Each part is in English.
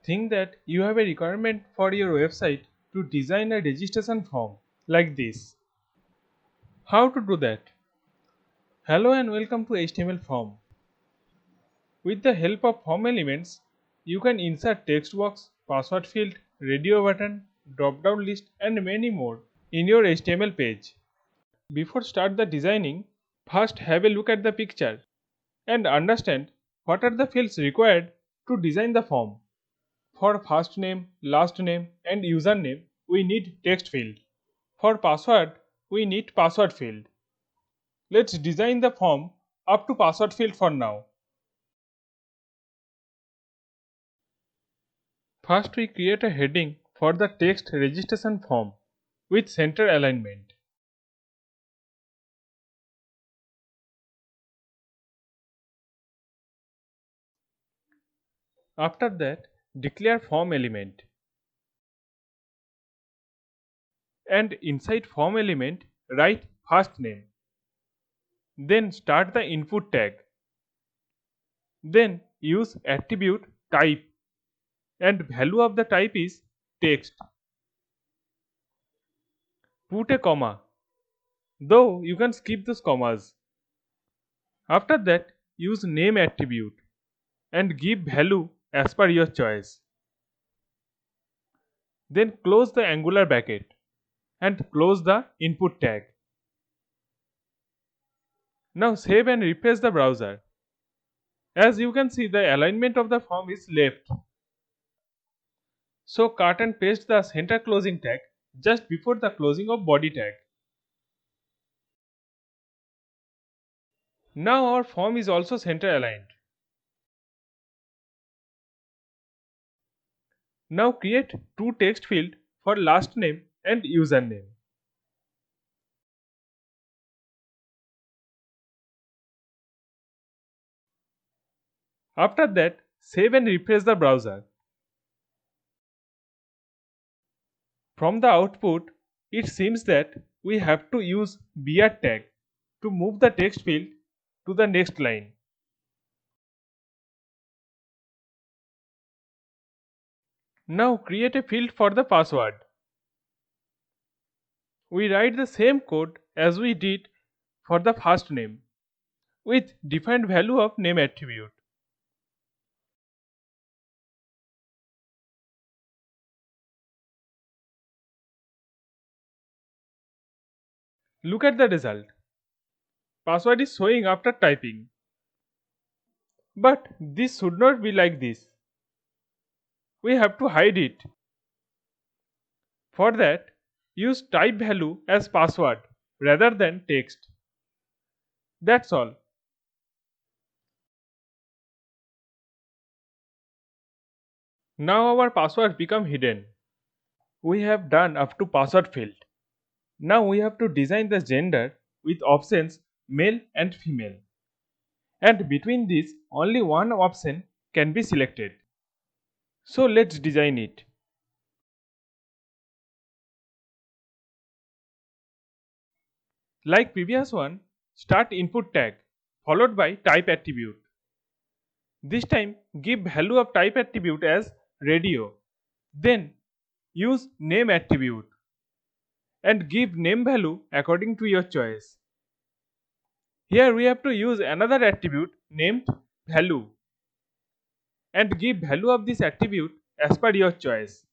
Think that you have a requirement for your website to design a registration form like this. How to do that? Hello and welcome to HTML form. With the help of form elements, you can insert text box, password field, radio button, drop down list and many more in your HTML page. Before start the designing, first have a look at the picture and understand what are the fields required to design the form. For first name, last name and username, we need text field. For password, we need password field. Let's design the form up to password field for now. First, we create a heading for the text registration form with center alignment. After that, declare form element. And inside form element, write first name. Then start the input tag. Then use attribute type and value of the type is text. Put a comma, though you can skip those commas. After that, use name attribute and give value as per your choice. Then close the angular bracket and close the input tag. Now save and refresh the browser. As you can see, the alignment of the form is left. So cut and paste the center closing tag just before the closing of body tag. Now our form is also center aligned. Now create two text field for last name and username. After that, save and refresh the browser. From the output, it seems that we have to use br tag to move the text field to the next line. Now create a field for the password. We write the same code as we did for the first name with defined value of name attribute. Look at the result. Password is showing after typing. But this should not be like this. We have to hide it. For that, use type value as password rather than text. That's all. Now our password become hidden. We have done up to password field. Now we have to design the gender with options male and female. And between these only one option can be selected. So let's design it. Like previous one, start input tag followed by type attribute. This time give value of type attribute as radio. Then use name attribute and give name value according to your choice. Here we have to use another attribute named value and give value of this attribute as per your choice.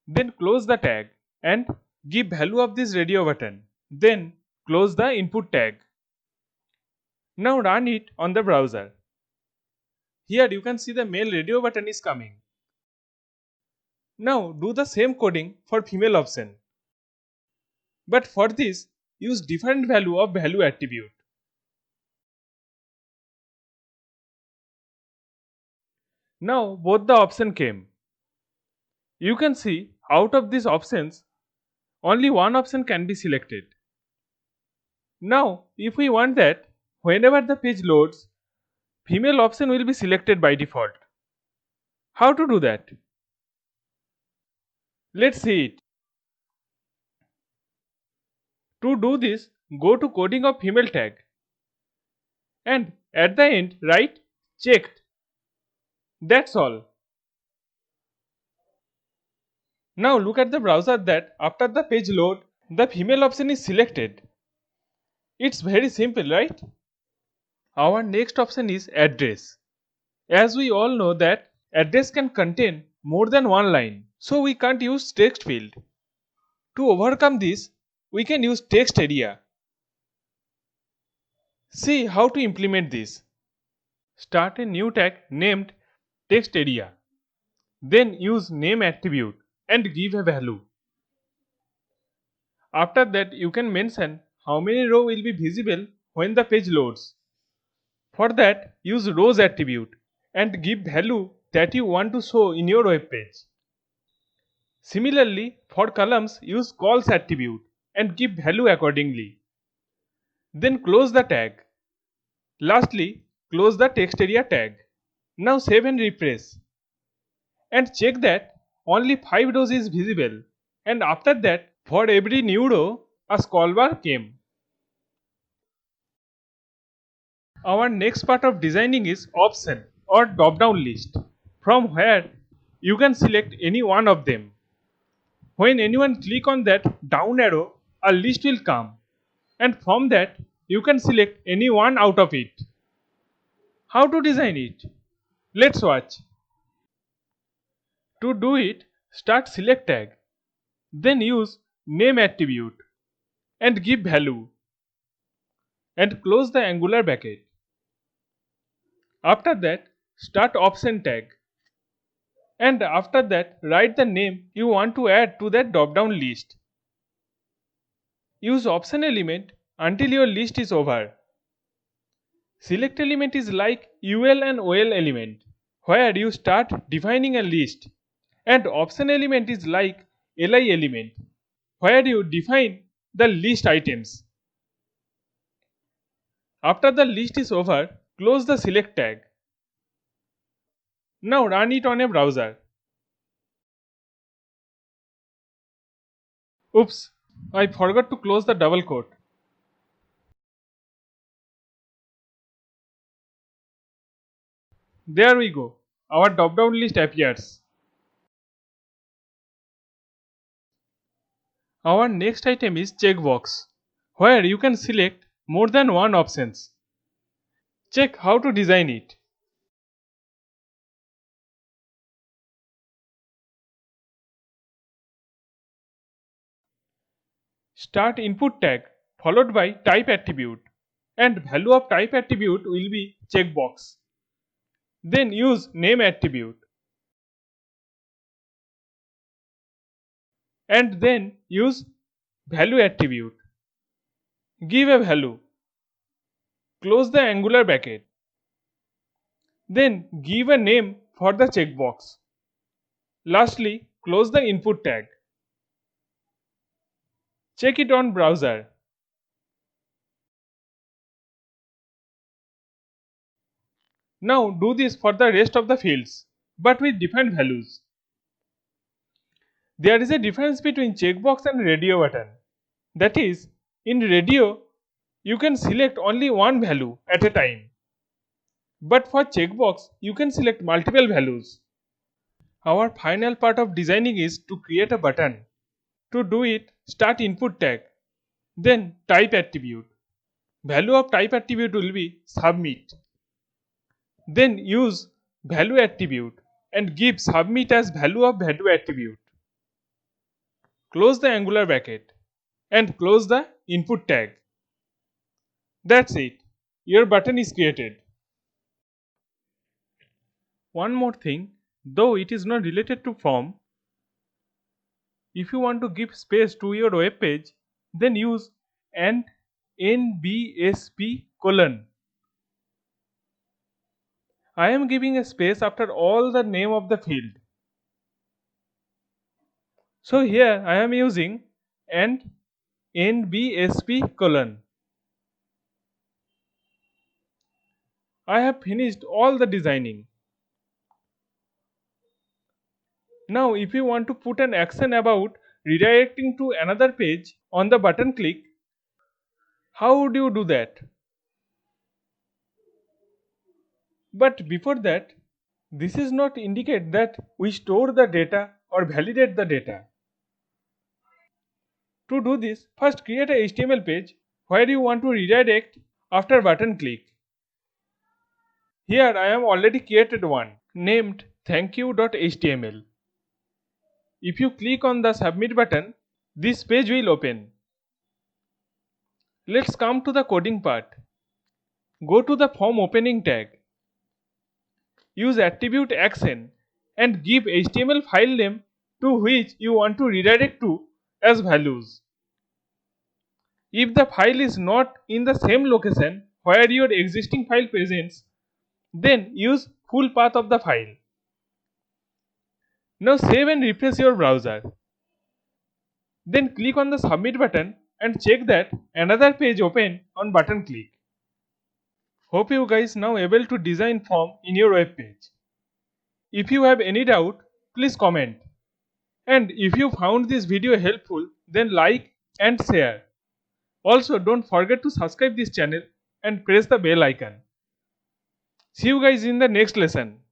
Then close the tag and give value of this radio button. Then close the input tag. Now run it on the browser. Here you can see the male radio button is coming. Now do the same coding for female option. But for this, use different value of value attribute. Now both the option came. You can see out of these options, only one option can be selected. Now if we want that, whenever the page loads, female option will be selected by default. How to do that? Let's see it. To do this, go to coding of female tag and at the end write checked. That's all. Now look at the browser that after the page load, the female option is selected. It's very simple, right? Our next option is address. As we all know that address can contain more than one line, so we can't use text field. To overcome this, we can use text area. See how to implement this. Start a new tag named text area. Then use name attribute and give a value. After that, you can mention how many rows will be visible when the page loads. For that, use rows attribute and give value that you want to show in your web page. Similarly, for columns, use calls attribute and give value accordingly. Then close the tag. Lastly, close the text area tag. Now save and refresh. And check that only 5 rows is visible. And after that, for every new row, a scroll bar came. Our next part of designing is option or drop down list, from where you can select any one of them. When anyone click on that down arrow, a list will come, and from that you can select any one out of it. How to design it? Let's watch. To do it, start select tag, then use name attribute and give value and close the angular bracket. After that, start option tag, and after that write the name you want to add to that drop down list. Use option element until your list is over. Select element is like UL and OL element, where you start defining a list, and option element is like LI element, where you define the list items. After the list is over, close the select tag. Now run it on a browser. Oops, I forgot to close the double quote. There we go. Our drop down list appears. Our next item is checkbox, where you can select more than one options. Check how to design it. Start input tag followed by type attribute, and value of type attribute will be checkbox. Then use name attribute, and then use value attribute. Give a value. Close the angular bracket. Then give a name for the checkbox. Lastly, close the input tag. Check it on browser. Now do this for the rest of the fields, but with different values. There is a difference between checkbox and radio button. That is, in radio, you can select only one value at a time. But for checkbox, you can select multiple values. Our final part of designing is to create a button. To do it, start input tag, then type attribute. Value of type attribute will be submit. Then use value attribute and give submit as value of value attribute. Close the angular bracket and close the input tag. That's it. Your button is created. One more thing, though it is not related to form, if you want to give space to your web page, then use and nbsp colon. I am giving a space after all the name of the field. So here I am using and nbsp colon. I have finished all the designing. Now if you want to put an action about redirecting to another page on the button click, how would you do that? But before that, this is not indicate that we store the data or validate the data. To do this, first create a HTML page where you want to redirect after button click. Here I am already created one named thankyou.html. If you click on the submit button, this page will open. Let's come to the coding part. Go to the form opening tag. Use attribute action and give HTML file name to which you want to redirect to as values. If the file is not in the same location where your existing file presents, then use full path of the file. Now save and refresh your browser. Then click on the submit button and check that another page open on button click. Hope you guys now able to design form in your web page. If you have any doubt, please comment. And if you found this video helpful, then like and share. Also, don't forget to subscribe this channel and press the bell icon. See you guys in the next lesson.